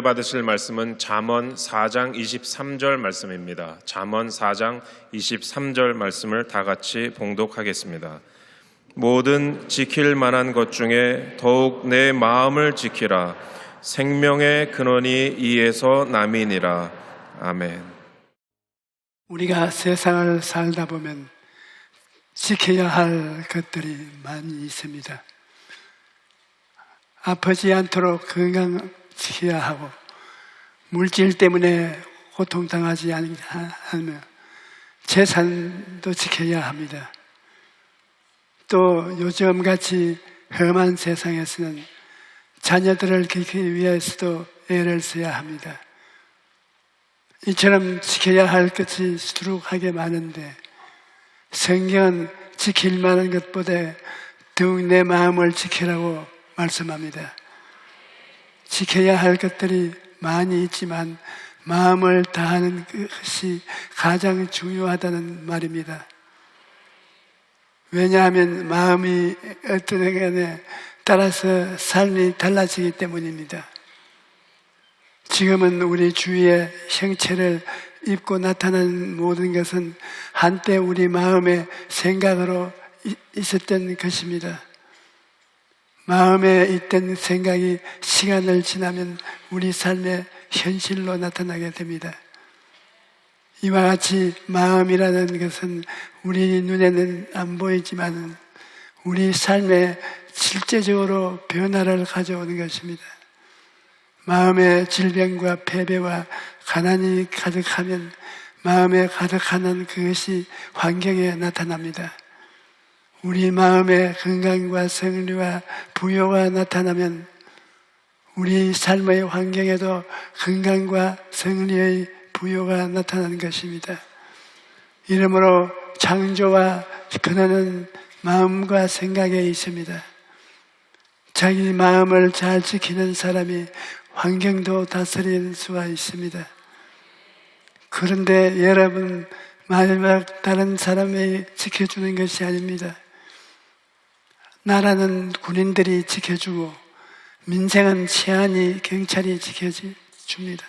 받으실 말씀은 잠언 4장 23절 말씀입니다. 잠언 4장 23절 말씀을 다 같이 봉독하겠습니다. 모든 지킬 만한 것 중에 더욱 내 마음을 지키라. 생명의 근원이 이에서 남이니라. 아멘. 우리가 세상을 살다 보면 지켜야 할 것들이 많이 있습니다. 아프지 않도록 건강 지켜야 하고, 물질 때문에 고통당하지 않으며 재산도 지켜야 합니다. 또 요즘같이 험한 세상에서는 자녀들을 지키기 위해서도 애를 써야 합니다. 이처럼 지켜야 할 것이 수두룩하게 많은데, 성경은 지킬 만한 것보다 더욱 내 마음을 지키라고 말씀합니다. 지켜야 할 것들이 많이 있지만 마음을 다하는 것이 가장 중요하다는 말입니다. 왜냐하면 마음이 어떤 행간에 따라서 삶이 달라지기 때문입니다. 지금은 우리 주위의 형체를 입고 나타나는 모든 것은 한때 우리 마음의 생각으로 있었던 것입니다. 마음에 있던 생각이 시간을 지나면 우리 삶의 현실로 나타나게 됩니다. 이와 같이 마음이라는 것은 우리 눈에는 안 보이지만 우리 삶에 실제적으로 변화를 가져오는 것입니다. 마음의 질병과 패배와 가난이 가득하면 마음에 가득하는 그것이 환경에 나타납니다. 우리 마음의 건강과 승리와 부요가 나타나면 우리 삶의 환경에도 건강과 승리의 부요가 나타나는 것입니다. 이러므로 창조와 근원은 마음과 생각에 있습니다. 자기 마음을 잘 지키는 사람이 환경도 다스릴 수가 있습니다. 그런데 여러분, 마지막 다른 사람이 지켜주는 것이 아닙니다. 나라는 군인들이 지켜주고 민생은 치안이 경찰이 지켜줍니다.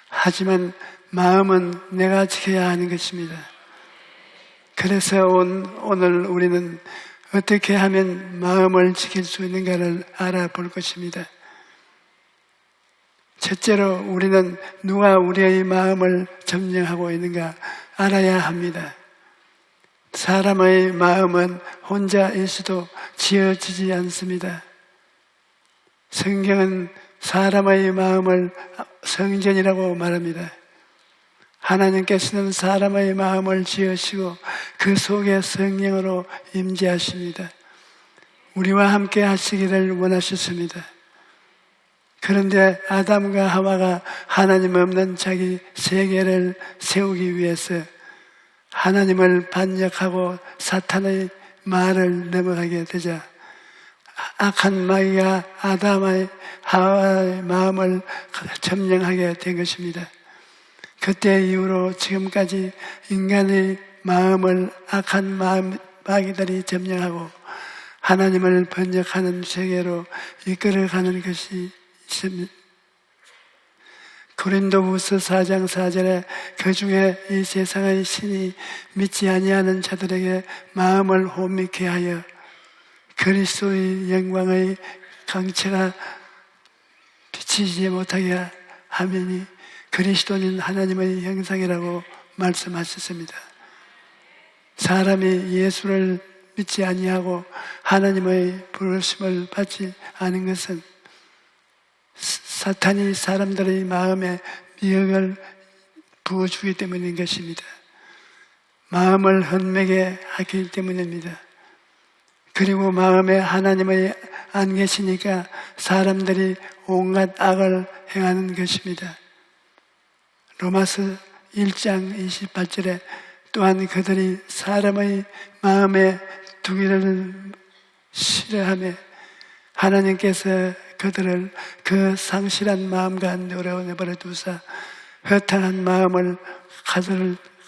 하지만 마음은 내가 지켜야 하는 것입니다. 그래서 오늘 우리는 어떻게 하면 마음을 지킬 수 있는가를 알아볼 것입니다. 첫째로 우리는 누가 우리의 마음을 점령하고 있는가 알아야 합니다. 사람의 마음은 혼자 있어도 지어지지 않습니다. 성경은 사람의 마음을 성전이라고 말합니다. 하나님께서는 사람의 마음을 지으시고 그 속에 성령으로 임재하십니다. 우리와 함께 하시기를 원하셨습니다. 그런데 아담과 하와가 하나님 없는 자기 세계를 세우기 위해서 하나님을 반역하고 사탄의 말을 넘어가게 되자 악한 마귀가 아담의 하와의 마음을 점령하게 된 것입니다. 그때 이후로 지금까지 인간의 마음을 악한 마귀들이 점령하고 하나님을 번역하는 세계로 이끌어가는 것이 있습니다. 고린도후서 4장 4절에 그 중에 이 세상의 신이 믿지 아니하는 자들에게 마음을 혼미케 하여 그리스도의 영광의 강체가 비치지 못하게 하매니 그리스도는 하나님의 형상이라고 말씀하셨습니다. 사람이 예수를 믿지 아니하고 하나님의 부르심을 받지 않은 것은 사탄이 사람들의 마음에 미혹을 부어주기 때문인 것입니다. 마음을 헛매게 하기 때문입니다. 그리고 마음에 하나님의 안 계시니까 사람들이 온갖 악을 행하는 것입니다. 로마서 1장 28절에 또한 그들이 사람의 마음에 두기를 싫어하며 하나님께서 그들을 그 상실한 마음 가운데 내버려 두사 허탄한 마음을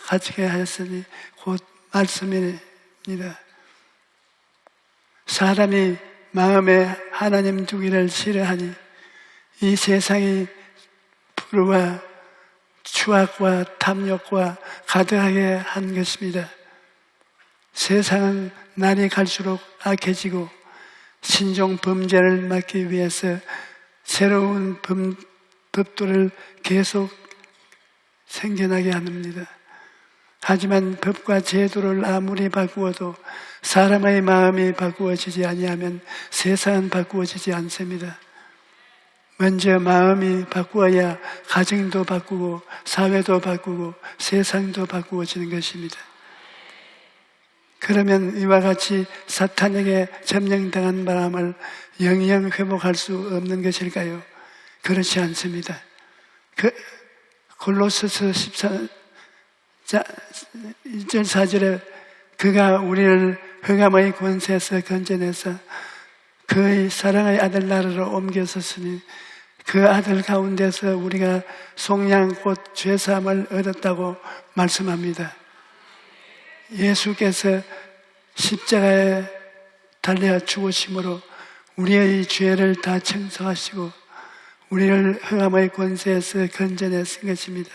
가지게 하였으니 곧 말씀입니다. 사람이 마음에 하나님 두기를 싫어하니 이 세상이 불과 추악과 탐욕과 가득하게 한 것입니다. 세상은 날이 갈수록 악해지고 신종 범죄를 막기 위해서 새로운 법도를 계속 생겨나게 합니다. 하지만 법과 제도를 아무리 바꾸어도 사람의 마음이 바꾸어지지 아니하면 세상은 바꾸어지지 않습니다. 먼저 마음이 바꾸어야 가정도 바꾸고 사회도 바꾸고 세상도 바꾸어지는 것입니다. 그러면 이와 같이 사탄에게 점령당한 마음을 영영 회복할 수 없는 것일까요? 그렇지 않습니다. 골로새서 14장 1절 4절에 그가 우리를 흑암의 권세에서 건져내서 그의 사랑의 아들 나라로 옮겼었으니 그 아들 가운데서 우리가 속량 곧 죄사함을 얻었다고 말씀합니다. 예수께서 십자가에 달려 죽으심으로 우리의 죄를 다 청소하시고 우리를 흑암의 권세에서 건져내신 것입니다.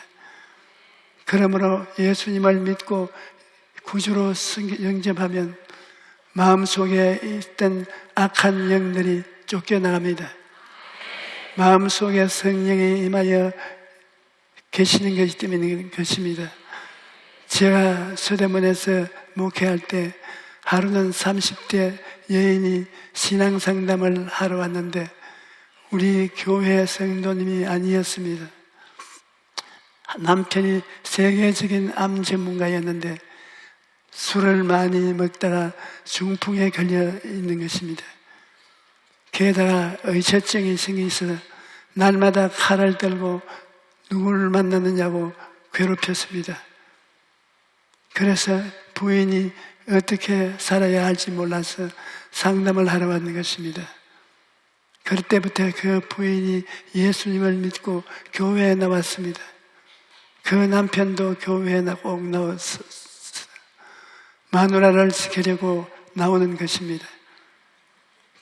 그러므로 예수님을 믿고 구주로 영접하면 마음속에 있던 악한 영들이 쫓겨나갑니다. 마음속에 성령이 임하여 계시는 것이 때문인 것입니다. 제가 서대문에서 목회할 때 하루는 30대 여인이 신앙상담을 하러 왔는데 우리 교회 성도님이 아니었습니다. 남편이 세계적인 암 전문가였는데 술을 많이 먹다가 중풍에 걸려 있는 것입니다. 게다가 의처증이 생기서 날마다 칼을 들고 누구를 만나느냐고 괴롭혔습니다. 그래서 부인이 어떻게 살아야 할지 몰라서 상담을 하러 왔는 것입니다. 그때부터 그 부인이 예수님을 믿고 교회에 나왔습니다. 그 남편도 교회에 꼭 나와서 마누라를 지키려고 나오는 것입니다.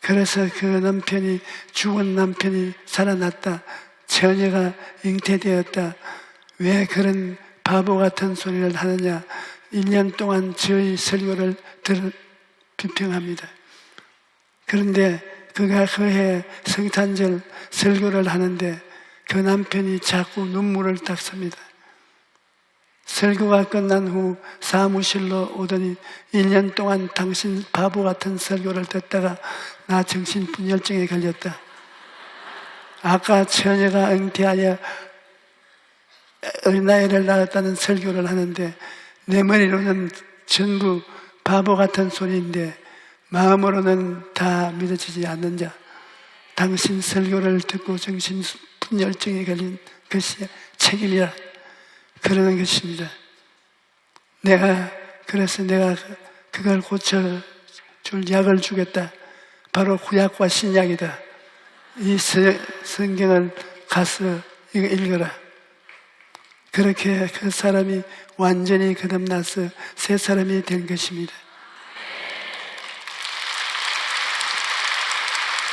그래서 그 남편이, 죽은 남편이 살아났다, 처녀가 잉태되었다, 왜 그런 바보 같은 소리를 하느냐, 1년 동안 저희 설교를 비평합니다. 그런데 그가 그해 성탄절 설교를 하는데 그 남편이 자꾸 눈물을 닦습니다. 설교가 끝난 후 사무실로 오더니 1년 동안 당신 바보 같은 설교를 듣다가 나 정신분열증에 걸렸다. 아까 처녀가 잉태하여 어린아이를 낳았다는 설교를 하는데 내 머리로는 전부 바보 같은 소리인데 마음으로는 다 믿어지지 않는 자, 당신 설교를 듣고 정신분열증에 걸린 것이 책임이라 그러는 것입니다. 그래서 내가 그걸 고쳐줄 약을 주겠다. 바로 구약과 신약이다. 이 성경을 가서 이거 읽어라. 그렇게 그 사람이 완전히 거듭나서 새 사람이 된 것입니다.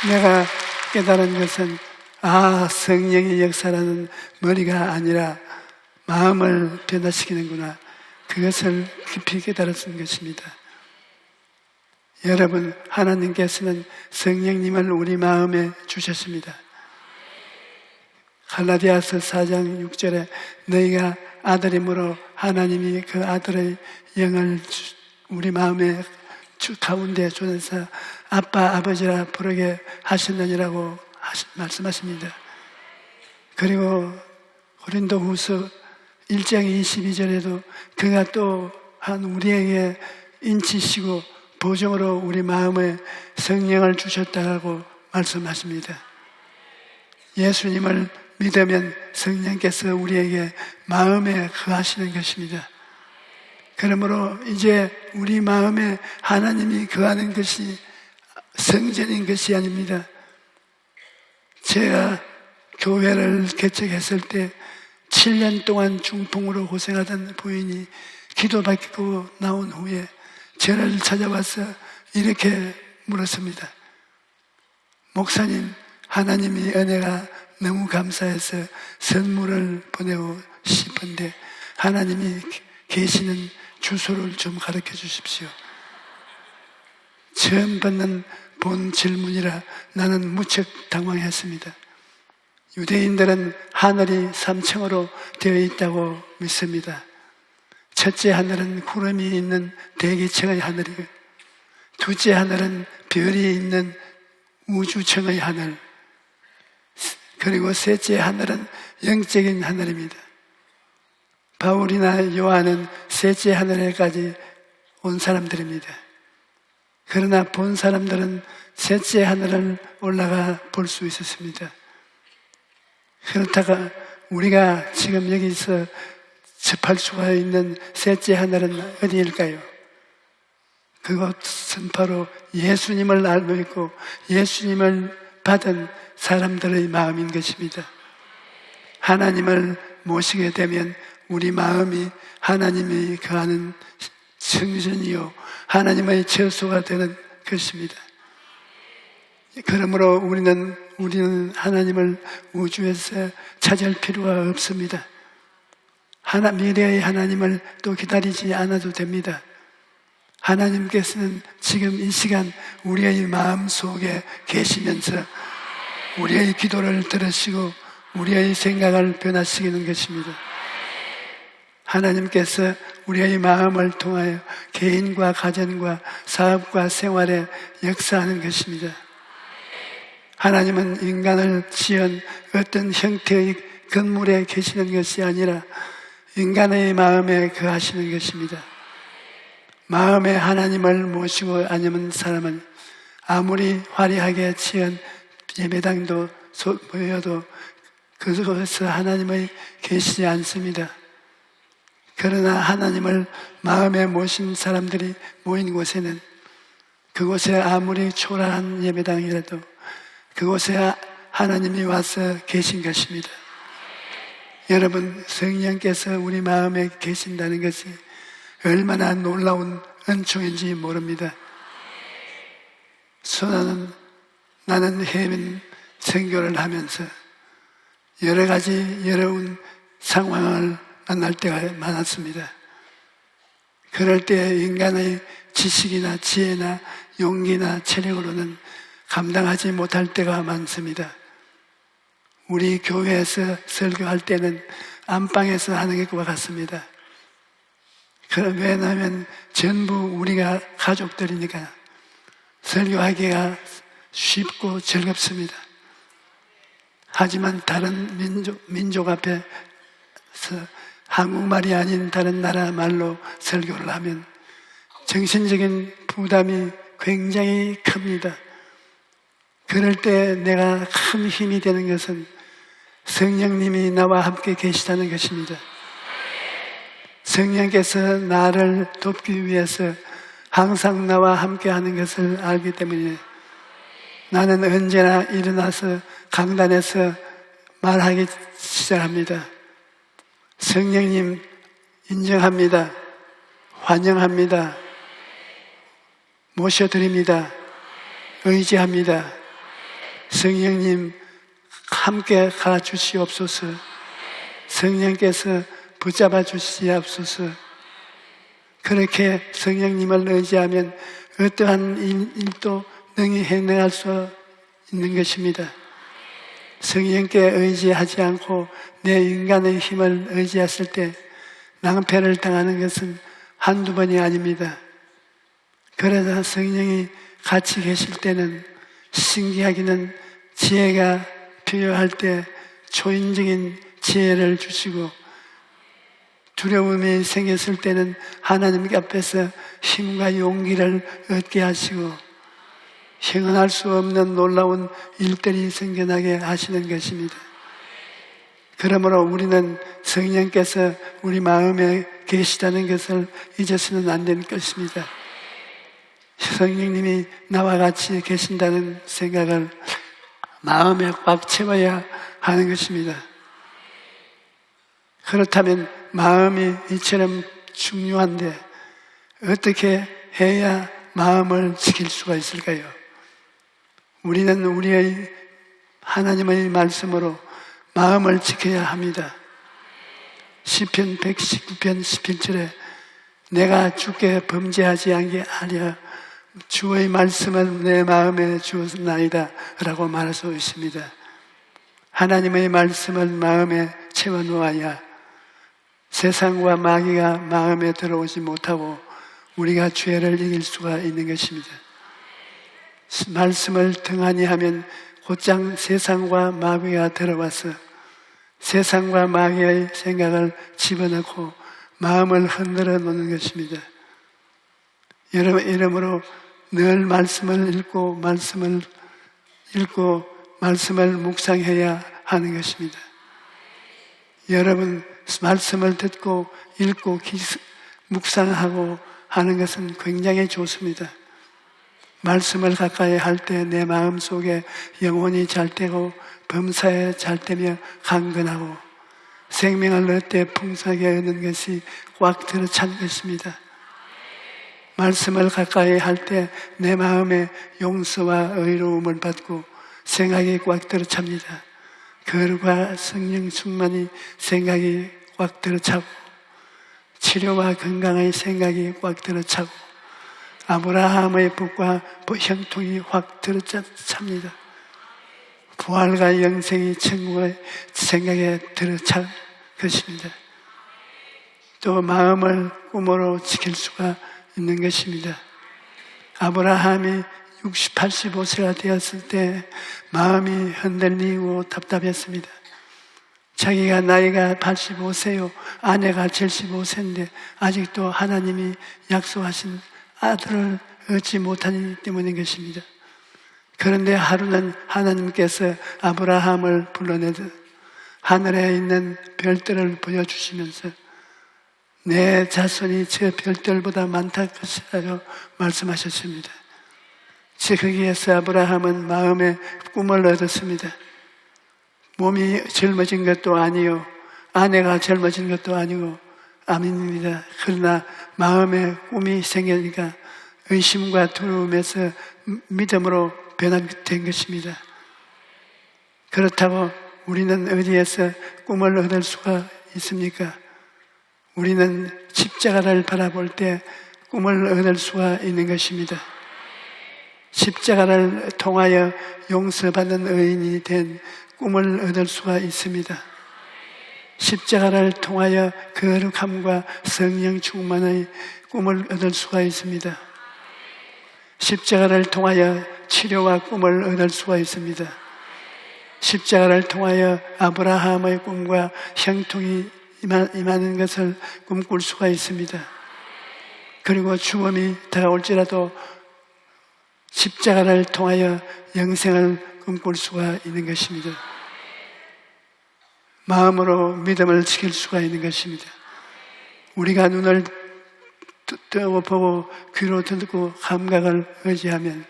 내가 깨달은 것은 성령의 역사라는 머리가 아니라 마음을 변화시키는구나. 그것을 깊이 깨달았던 것입니다. 여러분, 하나님께서는 성령님을 우리 마음에 주셨습니다. 갈라디아서 4장 6절에 너희가 아들이므로 하나님이 그 아들의 영을 우리 마음에 가운데 주셔서 아빠 아버지라 부르게 하셨느니라고 말씀하십니다. 그리고 고린도후서 1장 22절에도 그가 또한 우리에게 인치시고 보정으로 우리 마음에 성령을 주셨다고 말씀하십니다. 예수님을 믿으면 성령께서 우리에게 마음에 거하시는 것입니다. 그러므로 이제 우리 마음에 하나님이 거하는 것이 성전인 것이 아닙니다. 제가 교회를 개척했을 때 7년 동안 중풍으로 고생하던 부인이 기도받고 나온 후에 저를 찾아와서 이렇게 물었습니다. 목사님, 하나님이 은혜가 너무 감사해서 선물을 보내고 싶은데 하나님이 계시는 주소를 좀 가르쳐 주십시오. 처음 받는 본 질문이라 나는 무척 당황했습니다. 유대인들은 하늘이 3층으로 되어 있다고 믿습니다. 첫째 하늘은 구름이 있는 대기층의 하늘이고, 둘째 하늘은 별이 있는 우주층의 하늘, 그리고 셋째 하늘은 영적인 하늘입니다. 바울이나 요한은 셋째 하늘에까지 온 사람들입니다. 그러나 본 사람들은 셋째 하늘을 올라가 볼 수 있었습니다. 그렇다가 우리가 지금 여기서 접할 수가 있는 셋째 하늘은 어디일까요? 그것은 바로 예수님을 알고 있고 예수님을 받은 사람들의 마음인 것입니다. 하나님을 모시게 되면 우리 마음이 하나님이 거하는 성전이요 하나님의 처소가 되는 것입니다. 그러므로 우리는 하나님을 우주에서 찾을 필요가 없습니다. 미래의 하나님을 또 기다리지 않아도 됩니다. 하나님께서는 지금 이 시간 우리의 마음 속에 계시면서 우리의 기도를 들으시고 우리의 생각을 변화시키는 것입니다. 하나님께서 우리의 마음을 통하여 개인과 가정과 사업과 생활에 역사하는 것입니다. 하나님은 인간을 지은 어떤 형태의 건물에 계시는 것이 아니라 인간의 마음에 거하시는 것입니다. 마음에 하나님을 모시고 앉는 사람은 아무리 화려하게 지은 예배당도 보여도 그곳에서 하나님의 계시지 않습니다. 그러나 하나님을 마음에 모신 사람들이 모인 곳에는 그곳에 아무리 초라한 예배당이라도 그곳에 하나님이 와서 계신 것입니다. 여러분, 성령께서 우리 마음에 계신다는 것이 얼마나 놀라운 은총인지 모릅니다. 나는 해외 선교를 하면서 여러 가지 어려운 상황을 만날 때가 많았습니다. 그럴 때 인간의 지식이나 지혜나 용기나 체력으로는 감당하지 못할 때가 많습니다. 우리 교회에서 설교할 때는 안방에서 하는 것과 같습니다. 왜냐하면 전부 우리가 가족들이니까 설교하기가 쉽고 즐겁습니다. 하지만 다른 민족 앞에서 한국말이 아닌 다른 나라 말로 설교를 하면 정신적인 부담이 굉장히 큽니다. 그럴 때 내가 큰 힘이 되는 것은 성령님이 나와 함께 계시다는 것입니다. 성령께서 나를 돕기 위해서 항상 나와 함께 하는 것을 알기 때문에 나는 언제나 일어나서 강단에서 말하기 시작합니다. 성령님 인정합니다. 환영합니다. 모셔드립니다. 의지합니다. 성령님 함께 가주시옵소서. 성령께서 붙잡아 주시옵소서. 그렇게 성령님을 의지하면 어떠한 일도 능히 해내갈 수 있는 것입니다. 성령께 의지하지 않고 내 인간의 힘을 의지했을 때 낭패를 당하는 것은 한두 번이 아닙니다. 그러나 성령이 같이 계실 때는 신기하기는 지혜가 필요할 때 초인적인 지혜를 주시고 두려움이 생겼을 때는 하나님 앞에서 힘과 용기를 얻게 하시고 형언할 수 없는 놀라운 일들이 생겨나게 하시는 것입니다. 그러므로 우리는 성령께서 우리 마음에 계시다는 것을 잊어서는 안 될 것입니다. 성령님이 나와 같이 계신다는 생각을 마음에 꽉 채워야 하는 것입니다. 그렇다면 마음이 이처럼 중요한데 어떻게 해야 마음을 지킬 수가 있을까요? 우리는 우리의 하나님의 말씀으로 마음을 지켜야 합니다. 시편 119편 11절에 내가 주께 범죄하지 않게 하려 주의 말씀을 내 마음에 주었나이다 라고 말하고 있습니다. 하나님의 말씀을 마음에 채워놓아야 세상과 마귀가 마음에 들어오지 못하고 우리가 죄를 이길 수가 있는 것입니다. 말씀을 등한히 하면 곧장 세상과 마귀가 들어와서 세상과 마귀의 생각을 집어넣고 마음을 흔들어 놓는 것입니다. 여러분 이러므로 늘 말씀을 읽고 말씀을 묵상해야 하는 것입니다. 여러분 말씀을 듣고 읽고 묵상하고 하는 것은 굉장히 좋습니다. 말씀을 가까이 할 때 내 마음속에 영혼이 잘되고 범사에 잘되며 강건하고 생명을 얻되 풍성하게 얻는 것이 꽉 들어 찬 것입니다. 말씀을 가까이 할 때 내 마음에 용서와 의로움을 받고 생각이 꽉 들어 찹니다. 거룩과 성령 충만이 생각이 꽉 들어 차고 치료와 건강의 생각이 꽉 들어 차고 아브라함의 복과 형통이 확 들어 찹니다. 부활과 영생이 천국의 생각에 들어 찰 것입니다. 또 마음을 꿈으로 지킬 수가 있는 것입니다. 아브라함이 60, 85세가 되었을 때 마음이 흔들리고 답답했습니다. 자기가 나이가 85세요, 아내가 75세인데 아직도 하나님이 약속하신 아들을 얻지 못하기 때문인 것입니다. 그런데 하루는 하나님께서 아브라함을 불러내듯 하늘에 있는 별들을 보여주시면서 내 자손이 저 별들보다 많다 것이라고 말씀하셨습니다. 거기에서 아브라함은 마음의 꿈을 얻었습니다. 몸이 젊어진 것도 아니요, 아내가 젊어진 것도 아니고 아멘입니다. 그러나 마음의 꿈이 생기니까 의심과 두려움에서 믿음으로 변화된 것입니다. 그렇다고 우리는 어디에서 꿈을 얻을 수가 있습니까? 우리는 십자가를 바라볼 때 꿈을 얻을 수가 있는 것입니다. 십자가를 통하여 용서받는 의인이 된 꿈을 얻을 수가 있습니다. 십자가를 통하여 거룩함과 성령 충만의 꿈을 얻을 수가 있습니다. 십자가를 통하여 치료와 꿈을 얻을 수가 있습니다. 십자가를 통하여 아브라함의 꿈과 형통이 임하는 것을 꿈꿀 수가 있습니다. 그리고 죽음이 다가올지라도 십자가를 통하여 영생을 꿈꿀 수가 있는 것입니다. 마음으로 믿음을 지킬 수가 있는 것입니다. 우리가 눈을 뜨고 보고 귀로 듣고 감각을 의지하면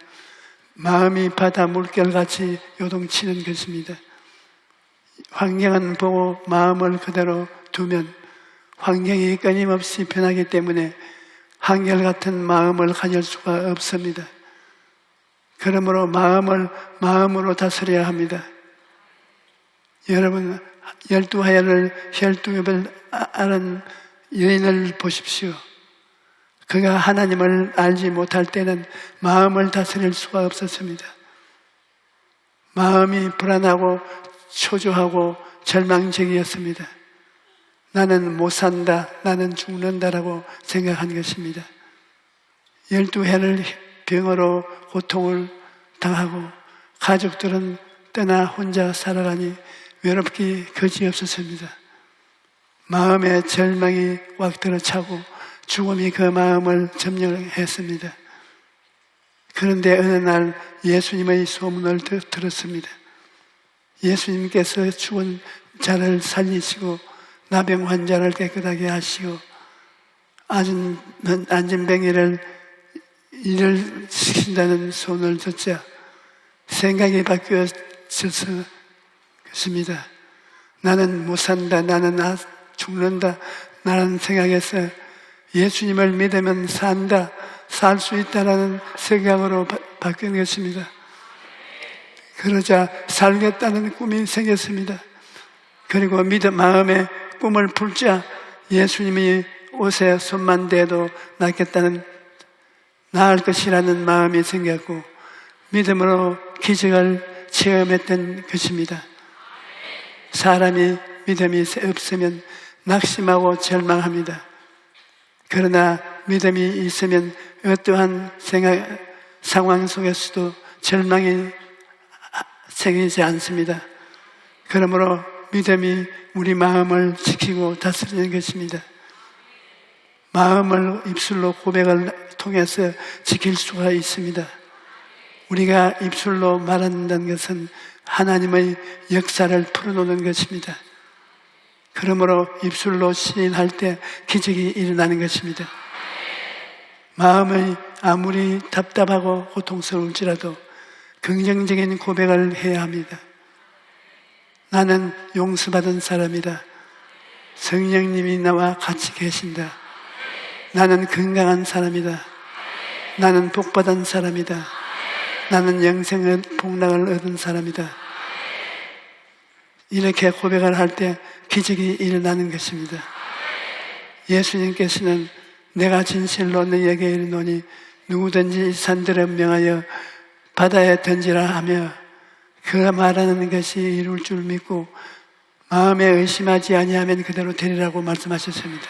마음이 바다 물결같이 요동치는 것입니다. 환경은 보고 마음을 그대로 두면 환경이 끊임없이 변하기 때문에 한결같은 마음을 가질 수가 없습니다. 그러므로 마음으로 다스려야 합니다. 여러분 12화야를 혈통을 아는 여인을 보십시오. 그가 하나님을 알지 못할 때는 마음을 다스릴 수가 없었습니다. 마음이 불안하고 초조하고 절망적이었습니다. 나는 못 산다, 나는 죽는다라고 생각한 것입니다. 12해를 병으로 고통을 당하고 가족들은 떠나 혼자 살아가니 외롭기 그지없었습니다. 마음에 절망이 꽉 들어차고 죽음이 그 마음을 점령했습니다. 그런데 어느 날 예수님의 소문을 들었습니다. 예수님께서 죽은 자를 살리시고 나병 환자를 깨끗하게 하시고 안진뱅이를 일을 시킨다는 소문을 듣자 생각이 바뀌어져서 그렇습니다. 나는 못 산다, 나는 죽는다, 나는 생각해서 예수님을 믿으면 산다, 살 수 있다라는 생각으로 바뀐 것입니다. 그러자 살겠다는 꿈이 생겼습니다. 그리고 마음에 꿈을 풀자 예수님이 옷에 손만 대도 낫겠다는, 나을 것이라는 마음이 생겼고 믿음으로 기적을 체험했던 것입니다. 사람이 믿음이 없으면 낙심하고 절망합니다. 그러나 믿음이 있으면 어떠한 상황 속에서도 절망이 생기지 않습니다. 그러므로 믿음이 우리 마음을 지키고 다스리는 것입니다. 마음을 입술로 고백을 통해서 지킬 수가 있습니다. 우리가 입술로 말한다는 것은 하나님의 역사를 풀어놓는 것입니다. 그러므로 입술로 시인할 때 기적이 일어나는 것입니다. 마음이 아무리 답답하고 고통스러울지라도 긍정적인 고백을 해야 합니다. 나는 용서받은 사람이다. 성령님이 나와 같이 계신다. 나는 건강한 사람이다. 나는 복받은 사람이다. 나는 영생의 복락을 얻은 사람이다. 이렇게 고백을 할 때 기적이 일어나는 것입니다. 예수님께서는 내가 진실로 너희에게 이르노니 누구든지 이 산들을 명하여 바다에 던지라 하며 그 말하는 것이 이룰 줄 믿고 마음에 의심하지 아니하면 그대로 되리라고 말씀하셨습니다.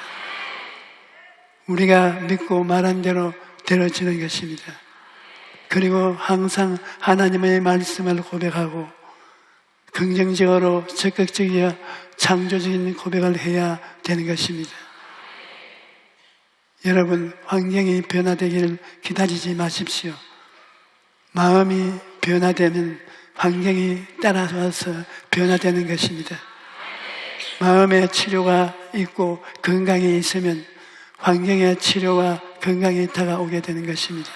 우리가 믿고 말한 대로 되어지는 것입니다. 그리고 항상 하나님의 말씀을 고백하고 긍정적으로 적극적이어 창조적인 고백을 해야 되는 것입니다. 여러분, 환경이 변화되기를 기다리지 마십시오. 마음이 변화되면 환경이 따라와서 변화되는 것입니다. 마음의 치료가 있고 건강이 있으면 환경의 치료와 건강이 다가오게 되는 것입니다.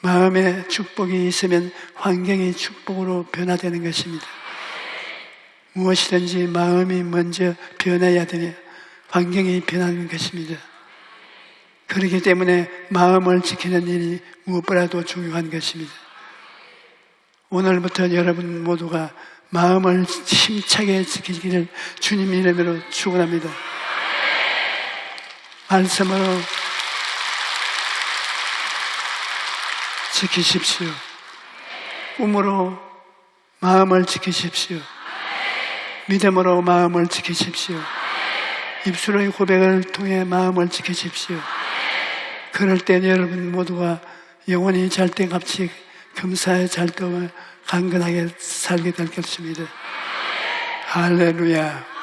마음에 축복이 있으면 환경이 축복으로 변화되는 것입니다. 무엇이든지 마음이 먼저 변해야 되며 환경이 변하는 것입니다. 그렇기 때문에 마음을 지키는 일이 무엇보다도 중요한 것입니다. 오늘부터 여러분 모두가 마음을 힘차게 지키기를 주님 이름으로 축원합니다. 말씀으로 지키십시오. 꿈으로 마음을 지키십시오. 믿음으로 마음을 지키십시오. 입술의 고백을 통해 마음을 지키십시오. 그럴 때 여러분 모두가 영원히 잘때같이 금사에 잘때와 강건하게 살게 될 것입니다. 할렐루야.